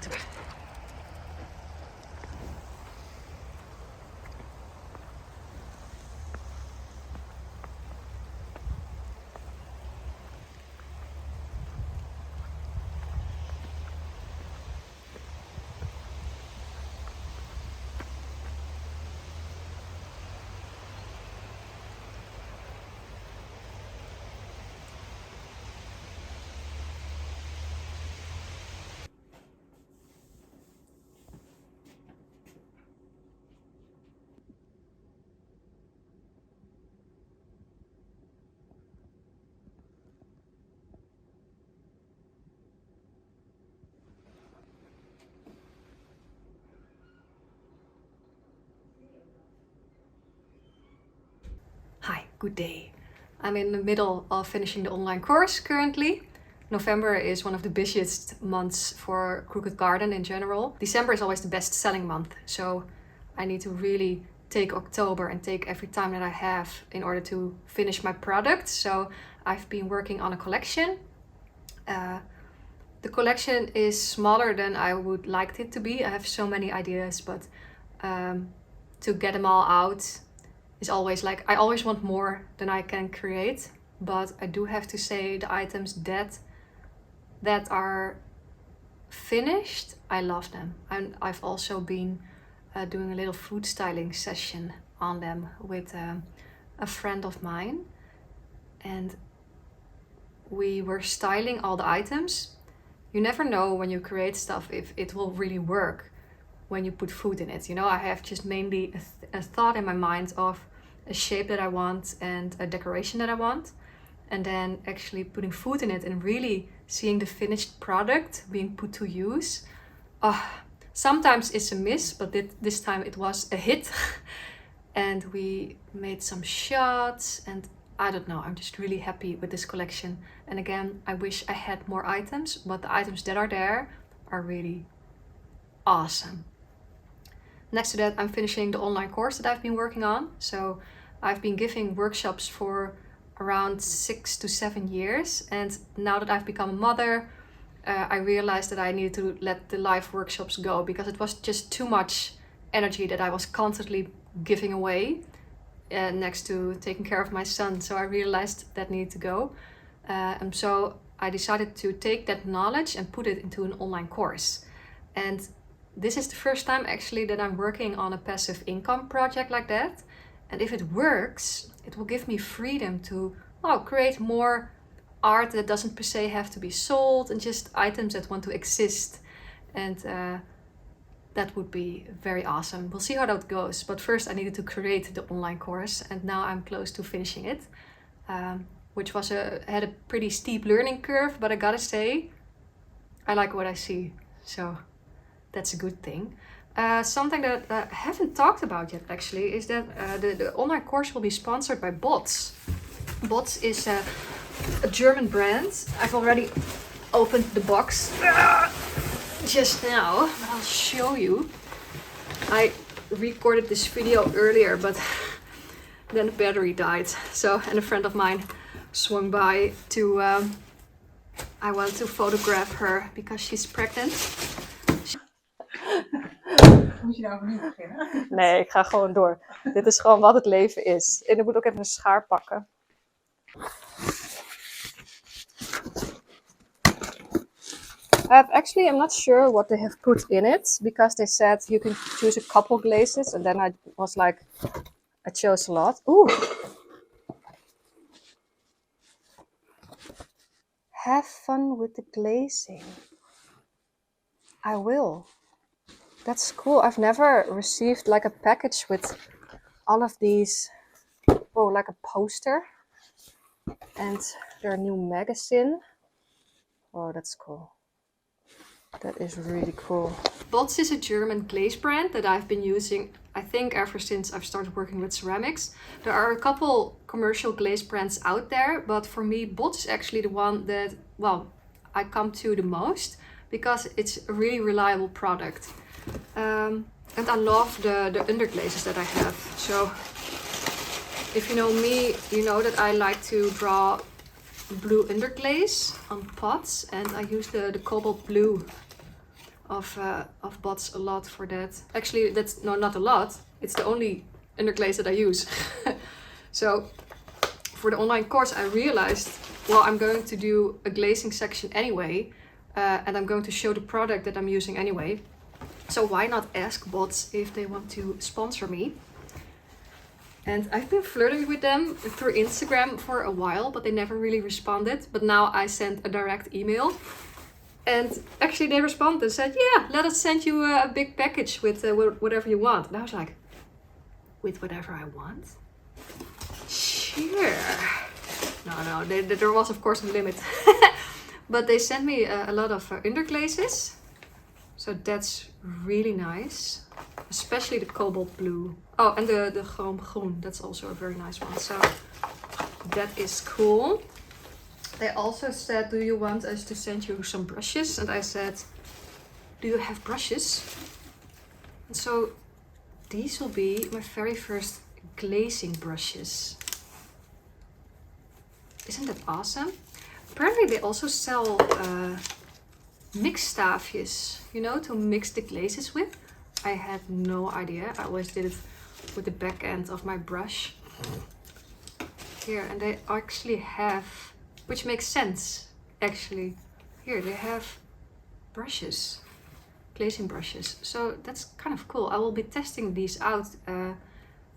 later. Hi, good day. I'm in the middle of finishing the online course currently. November is one of the busiest months for Crooked Garden in general. December is always the best selling month, so I need to really take October and take every time that I have in order to finish my product. So I've been working on a collection. The collection is smaller than I would like it to be. I have so many ideas, but to get them all out is always like, I always want more than I can create. But I do have to say the items that are finished, I love them. And I've also been doing a little food styling session on them with a friend of mine. And we were styling all the items. You never know when you create stuff if it will really work when you put food in it. You know, I have just mainly a thought in my mind of a shape that I want and a decoration that I want. And then actually putting food in it and really seeing the finished product being put to use. Sometimes it's a miss, but this time it was a hit. And we made some shots and I don't know, I'm just really happy with this collection. And again, I wish I had more items, but the items that are there are really awesome. Next to that, I'm finishing the online course that I've been working on. So I've been giving workshops for around 6 to 7 years. And now that I've become a mother, I realized that I needed to let the live workshops go because it was just too much energy that I was constantly giving away next to taking care of my son. So I realized that needed to go. And so I decided to take that knowledge and put it into an online course. And this is the first time actually that I'm working on a passive income project like that. And if it works, it will give me freedom to create more art that doesn't per se have to be sold and just items that want to exist. And that would be very awesome. We'll see how that goes. But first I needed to create the online course and now I'm close to finishing it. Which had a pretty steep learning curve, but I gotta say, I like what I see. So that's a good thing. Something that I haven't talked about yet actually is that the online course will be sponsored by Botz. Botz is a German brand. I've already opened the box just now. I'll show you. I recorded this video earlier, but then the battery died. So, and a friend of mine swung by to, I want to photograph her because she's pregnant. Moet je nou opnieuw beginnen? Nee, ik ga gewoon door. Dit is gewoon wat het leven is. En ik moet ook even een schaar pakken. Actually, I'm not sure what they have put in it because they said you can choose a couple glazes, and then I was like, I chose a lot. Ooh. Have fun with the glazing. I will. That's cool. I've never received like a package with all of these. Oh, like a poster. And their new magazine. Oh, that's cool. That is really cool. Botz is a German glaze brand that I've been using, I think, ever since I've started working with ceramics. There are a couple commercial glaze brands out there, but for me, Botz is actually the one that, well, I come to the most because it's a really reliable product. And I love the underglazes that I have. So if you know me, you know that I like to draw blue underglaze on pots, and I use the cobalt blue of Botz a lot for that. Actually, that's not a lot. It's the only underglaze that I use. So for the online course, I realized, well, I'm going to do a glazing section anyway, and I'm going to show the product that I'm using anyway. So why not ask Botz if they want to sponsor me? And I've been flirting with them through Instagram for a while, but they never really responded. But now I sent a direct email. And actually they responded and said, yeah, let us send you a big package with whatever you want. And I was like, with whatever I want? Sure. No, there was of course a limit. But they sent me a lot of underglazes. So that's really nice. Especially the cobalt blue. Oh, and the chrome groen. That's also a very nice one. So that is cool. They also said, do you want us to send you some brushes? And I said, do you have brushes? And so these will be my very first glazing brushes. Isn't that awesome? Apparently they also sell mix staafjes, you know, to mix the glazes with. I had no idea. I always did it with the back end of my brush. Here, and they actually have, which makes sense actually. Here they have brushes, glazing brushes. So that's kind of cool. I will be testing these out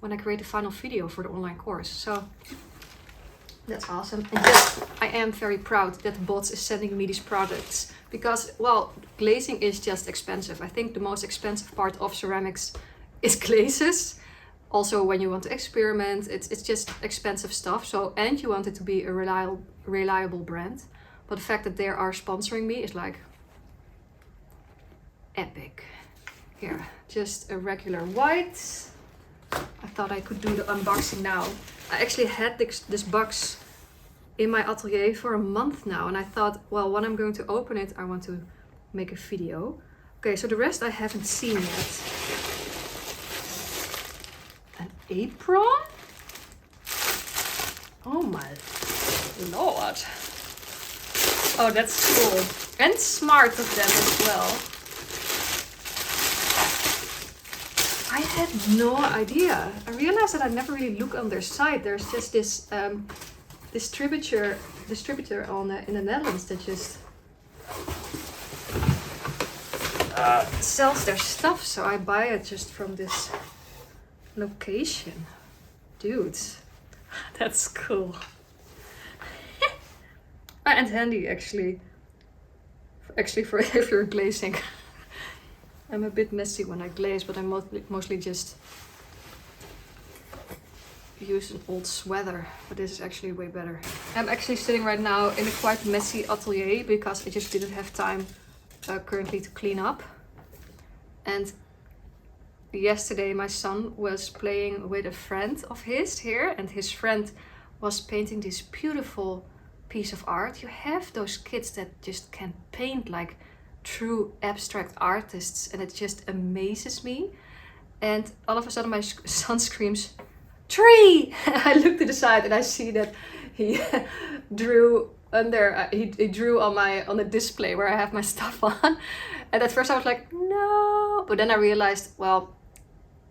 when I create the final video for the online course. So that's awesome. And yes, I am very proud that Botz is sending me these products because, well, glazing is just expensive. I think the most expensive part of ceramics is glazes. Also, when you want to experiment, it's just expensive stuff. So, and you want it to be a reliable brand. But the fact that they are sponsoring me is like epic. Here, just a regular white. I thought I could do the unboxing now. I actually had this box in my atelier for a month now. And I thought, well, when I'm going to open it, I want to make a video. Okay, so the rest I haven't seen yet. An apron? Oh my lord. Oh, that's cool. And smart of them as well. I had no idea. I realized that I never really look on their site. There's just this distributor in the Netherlands that just sells their stuff. So I buy it just from this location. Dude, that's cool. And handy actually. Actually for if you're glazing. I'm a bit messy when I glaze, but I mostly just use an old sweater, but this is actually way better. I'm actually sitting right now in a quite messy atelier because I just didn't have time currently to clean up. And yesterday my son was playing with a friend of his here, and his friend was painting this beautiful piece of art. You have those kids that just can paint like true abstract artists, and it just amazes me. And all of a sudden my son screams, "Tree!" I look to the side and I see that he drew under, he drew on the display where I have my stuff on. And at first I was like, no, but then I realized, well,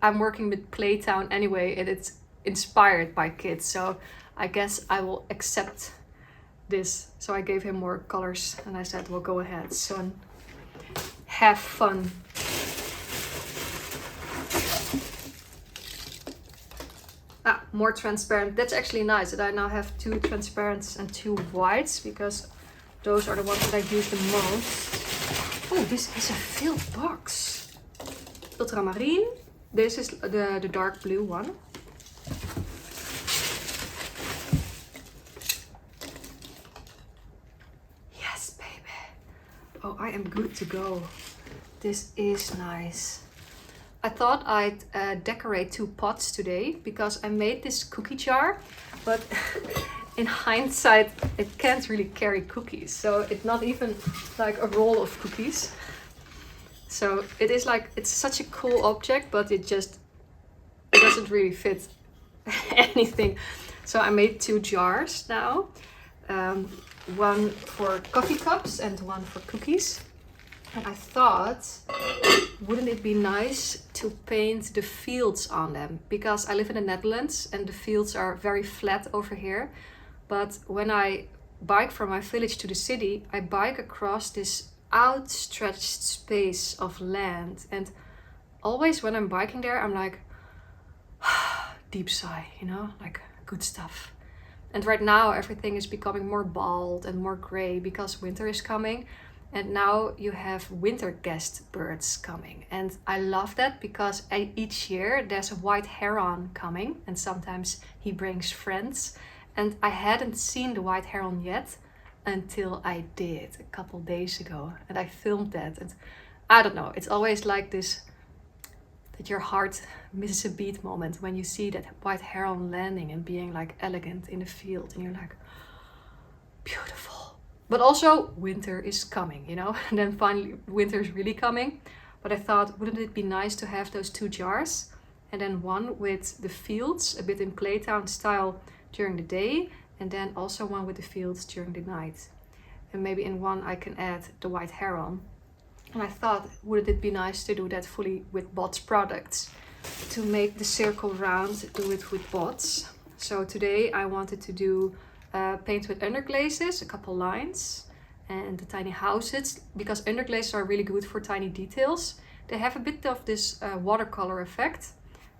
I'm working with Playtown anyway, and it's inspired by kids, so I guess I will accept this. So I gave him more colors and I said, well, go ahead, son, have fun. More transparent. That's actually nice that I now have 2 transparents and 2 whites, because those are the ones that I use the most. Oh, this is a filled box. Ultramarine. This is the dark blue one. Yes, baby. Oh, I am good to go. This is nice. I thought I'd decorate 2 pots today because I made this cookie jar, but in hindsight it can't really carry cookies, so it's not even like a roll of cookies. So it is like, it's such a cool object, but it doesn't really fit anything. So I made 2 jars now, one for coffee cups and one for cookies. I thought, wouldn't it be nice to paint the fields on them? Because I live in the Netherlands and the fields are very flat over here. But when I bike from my village to the city, I bike across this outstretched space of land. And always when I'm biking there, I'm like, deep sigh, you know, like good stuff. And right now everything is becoming more bald and more gray because winter is coming. And now you have winter guest birds coming. And I love that because each year there's a white heron coming and sometimes he brings friends. And I hadn't seen the white heron yet until I did a couple days ago. And I filmed that. And I don't know, it's always like this, that your heart misses a beat moment when you see that white heron landing and being like elegant in the field. And you're like, beautiful. But also winter is coming, you know, and then finally winter is really coming. But I thought, wouldn't it be nice to have those two jars? And then one with the fields, a bit in Playtown style during the day. And then also one with the fields during the night. And maybe in one I can add the white heron. And I thought, wouldn't it be nice to do that fully with Botz products? To make the circle round, do it with Botz. So today I wanted to do paint with underglazes, a couple lines, and the tiny houses, because underglazes are really good for tiny details. They have a bit of this watercolor effect.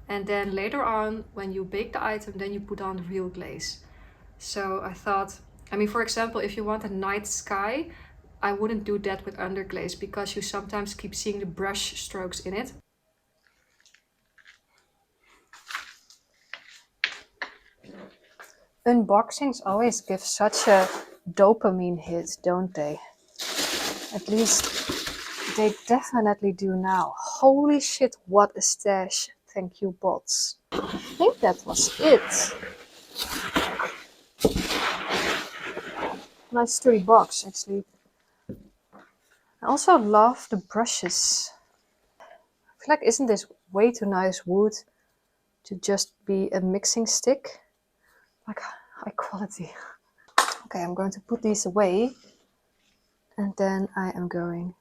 And then later on, when you bake the item, then you put on the real glaze. So I thought, I mean, for example, if you want a night sky, I wouldn't do that with underglaze because you sometimes keep seeing the brush strokes in it. Unboxings always give such a dopamine hit, don't they? At least they definitely do now. Holy shit, what a stash. Thank you, Botz. I think that was it. Nice sturdy box, actually. I also love the brushes. I feel like, isn't this way too nice wood to just be a mixing stick? Like, high quality. Okay, I'm going to put these away. And then I am going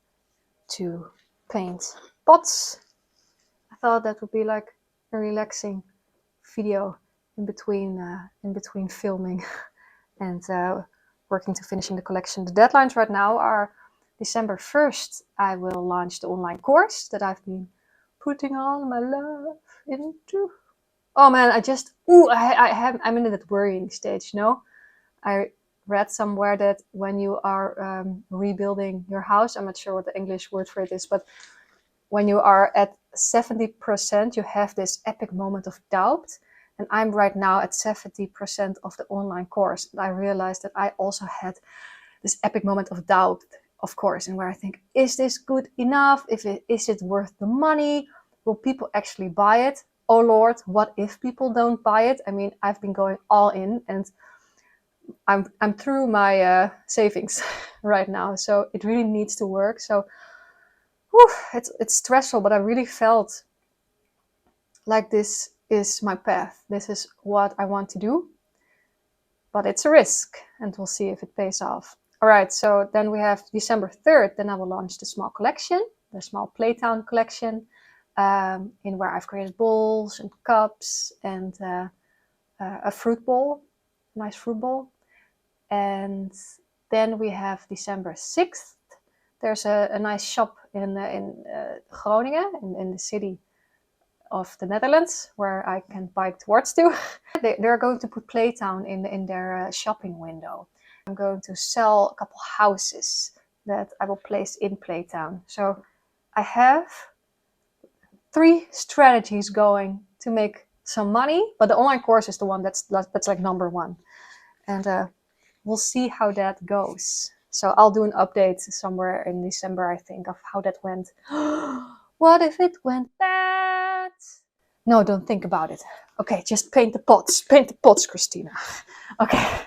to paint pots. I thought that would be like a relaxing video in between filming and working to finishing the collection. The deadlines right now are December 1st. I will launch the online course that I've been putting all my love into. Oh man, I'm in that worrying stage, you know? I read somewhere that when you are rebuilding your house, I'm not sure what the English word for it is, but when you are at 70%, you have this epic moment of doubt. And I'm right now at 70% of the online course. And I realized that I also had this epic moment of doubt, of course, and where I think, is this good enough? Is it worth the money? Will people actually buy it? Oh Lord, what if people don't buy it? I mean, I've been going all in and I'm through my savings right now, so it really needs to work. So it's stressful, but I really felt like this is my path. This is what I want to do, but it's a risk, and we'll see if it pays off. All right, so then we have December 3rd. Then I will launch the small collection, the small Playtown collection, in where I've created bowls and cups and a fruit bowl, nice fruit bowl. And then we have December 6th. There's a nice shop in Groningen, in the city of the Netherlands, where I can bike towards to. They're going to put Playtown in their shopping window. I'm going to sell a couple houses that I will place in Playtown. So I have 3 strategies going to make some money, but the online course is the one that's like number 1. And we'll see how that goes. So I'll do an update somewhere in December, I think, of how that went. What if it went bad? No, don't think about it. Okay, just paint the pots. Paint the pots, Christina. Okay.